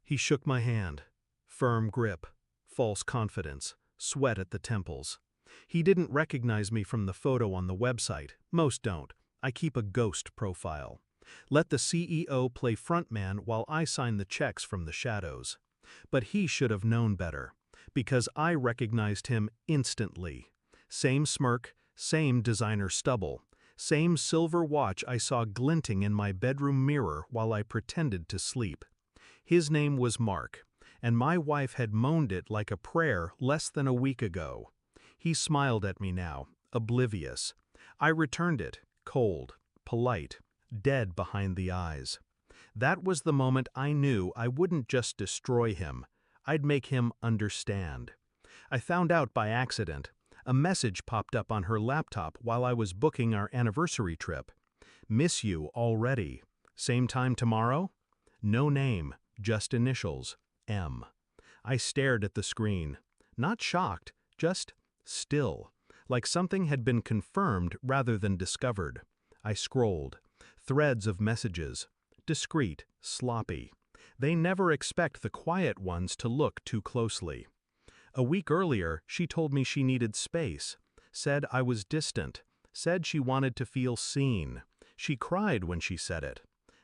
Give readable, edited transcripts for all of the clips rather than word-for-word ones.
He shook my hand. Firm grip, false confidence, sweat at the temples. He didn't recognize me from the photo on the website. Most don't. I keep a ghost profile. Let the CEO play frontman while I sign the checks from the shadows. But he should have known better, because I recognized him instantly. Same smirk, same designer stubble, same silver watch I saw glinting in my bedroom mirror while I pretended to sleep. His name was Mark, and my wife had moaned it like a prayer less than a week ago. He smiled at me now, oblivious. I returned it, cold, polite, dead behind the eyes. That was the moment I knew I wouldn't just destroy him, I'd make him understand. I found out by accident. A message popped up on her laptop while I was booking our anniversary trip. Miss you already. Same time tomorrow? No name, just initials, M. I stared at the screen. Not shocked, just still, like something had been confirmed rather than discovered. I scrolled. Threads of messages. Discreet, sloppy. They never expect the quiet ones to look too closely. A week earlier, she told me she needed space, said I was distant, said she wanted to feel seen. She cried when she said it.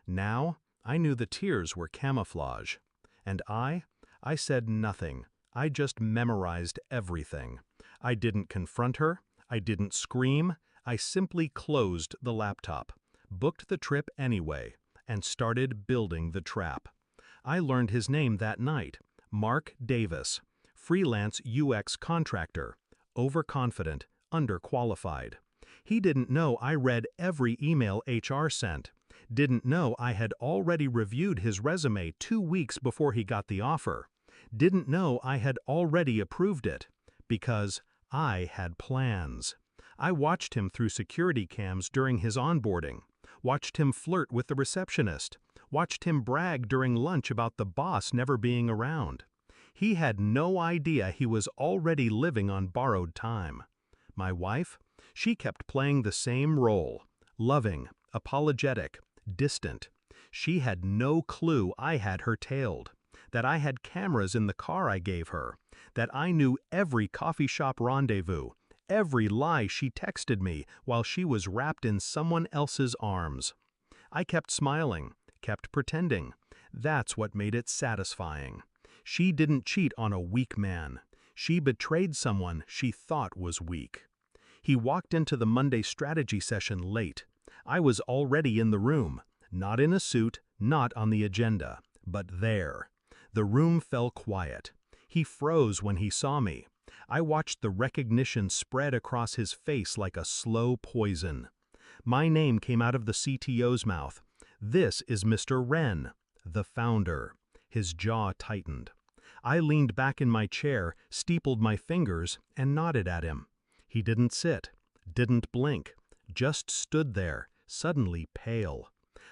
Now, I knew the tears were camouflage. And I said nothing. I just memorized everything. I didn't confront her. I didn't scream. I simply closed the laptop, booked the trip anyway, and started building the trap. I learned his name that night, Mark Davis. Freelance UX contractor, overconfident, underqualified. He didn't know I read every email HR sent, didn't know I had already reviewed his resume 2 weeks before he got the offer, didn't know I had already approved it, because I had plans. I watched him through security cams during his onboarding, watched him flirt with the receptionist, watched him brag during lunch about the boss never being around. He had no idea he was already living on borrowed time. My wife? She kept playing the same role, loving, apologetic, distant. She had no clue I had her tailed, that I had cameras in the car I gave her, that I knew every coffee shop rendezvous, every lie she texted me while she was wrapped in someone else's arms. I kept smiling, kept pretending. That's what made it satisfying. She didn't cheat on a weak man. She betrayed someone she thought was weak. He walked into the Monday strategy session late. I was already in the room, not in a suit, not on the agenda, but there. The room fell quiet. He froze when he saw me. I watched the recognition spread across his face like a slow poison. My name came out of the CTO's mouth. This is Mr. Wren, the founder. His jaw tightened. I leaned back in my chair, steepled my fingers, and nodded at him. He didn't sit, didn't blink, just stood there, suddenly pale.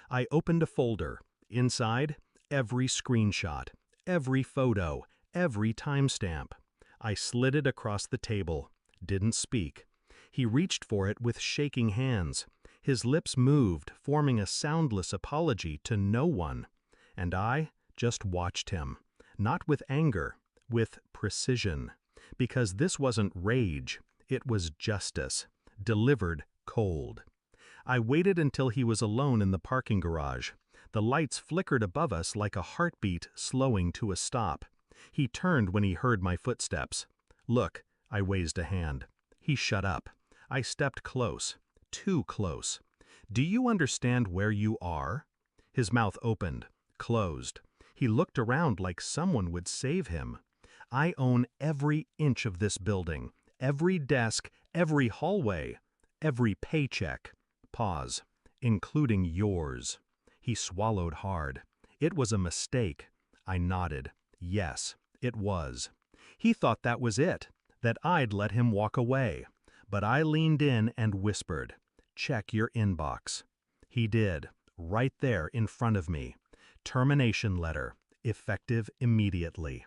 I opened a folder. Inside, every screenshot, every photo, every timestamp. I slid it across the table, didn't speak. He reached for it with shaking hands. His lips moved, forming a soundless apology to no one. And I just watched him, not with anger, with precision, because this wasn't rage, it was justice, delivered cold. I waited until he was alone in the parking garage. The lights flickered above us like a heartbeat slowing to a stop. He turned when he heard my footsteps. Look, I raised a hand. He shut up. I stepped close, too close. Do you understand where you are? His mouth opened, closed. He looked around like someone would save him. I own every inch of this building, every desk, every hallway, every paycheck. Pause. Including yours. He swallowed hard. It was a mistake. I nodded. Yes, it was. He thought that was it, that I'd let him walk away. But I leaned in and whispered, "Check your inbox." He did, right there in front of me. Termination letter, effective immediately.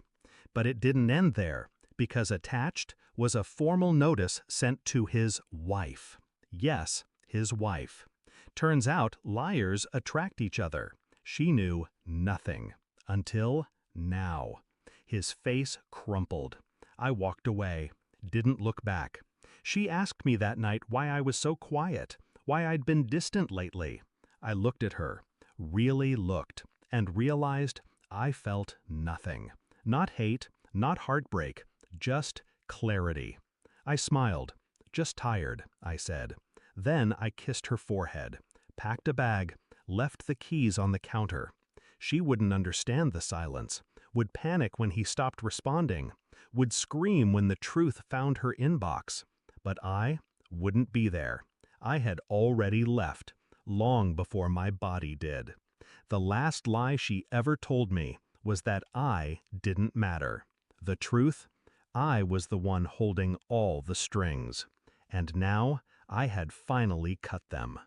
But it didn't end there, because attached was a formal notice sent to his wife. Yes, his wife. Turns out liars attract each other. She knew nothing. Until Now. His face crumpled. I walked away, didn't look back. She asked me that night why I was so quiet, why I'd been distant lately. I looked at her, really looked, and realized I felt nothing. Not hate, not heartbreak, just clarity. I smiled. Just tired, I said. Then I kissed her forehead, packed a bag, left the keys on the counter. She wouldn't understand the silence, would panic when he stopped responding, would scream when the truth found her inbox. But I wouldn't be there. I had already left, long before my body did. The last lie she ever told me was that I didn't matter. The truth? I was the one holding all the strings. And now I had finally cut them.